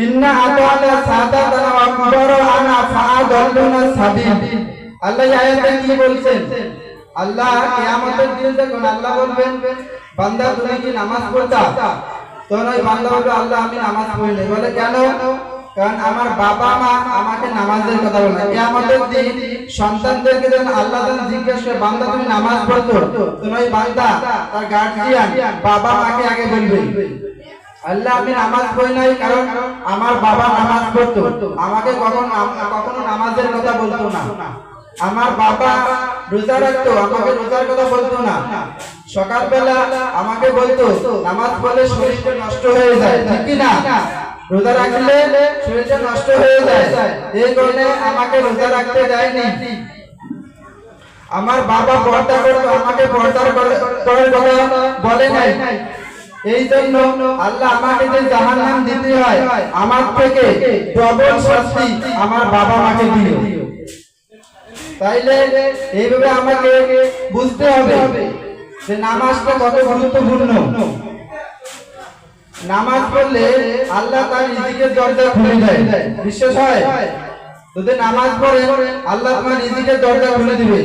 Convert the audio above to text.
ইন্না আতানা সাদাতানা ওয়া কুবরানা ফাআদাল্লুনা সাবিল। আল্লাহ এই আয়াতে কি বলছেন? আল্লাহ কিয়ামতের দিন যখন আল্লাহ বলবেন বান্দা তুমি কি নামাজ পড়তা, তখন ওই বান্দা বলবে আল্লাহ আমি নামাজ পড়ি না। বলে কেন? কারণ আমার বাবা মা আমাকে নামাজের কথা বলে না। কিয়ামতের দিন সন্তানদেরকে যখন আল্লাহ তাআলা জিজ্ঞাসা করে বান্দা তুমি নামাজ পড়তো, তখন ওই বান্দা তার গার্ডিয়ান বাবা মাকে আগে বলবে আল্লাহ আমি নামাজ পড়ি নাই, কারণ আমার বাবা নামাজ পড়তো, আমাকে কখনো নামাজের কথা বলতো না। আমার বাবা রোজা রাখতো, আমাকে রোজার কথা বলতো না। সকালবেলা আমাকে বলতো নামাজ পড়লে শরীরটা নষ্ট হয়ে যায়, ঠিক কি না? রোজা রাখলে শরীরটা নষ্ট হয়ে যায়, এই কারণে আমাকে রোজা রাখতে দেয়নি। আমার বাবা পর্দা করতো, আমাকে পর্দার করার কথা বলে নাই। এই জন্য আল্লাহ আমাকে যে জাহান্নাম দিতে হয়, আমার থেকে ডবল শাস্তি আমার বাবা মাকে দিও। তাইলে এইভাবে আমাকে বুঝতে হবে যে নামাজটা কত গুরুত্বপূর্ণ। নামাজ পড়লে আল্লাহ তার রিজিকের দরজা খুলে দেয়। বিশ্বাস হয়? যদি নামাজ পড়ে আল্লাহ তোমার রিজিকের দরজা খুলে দিবে।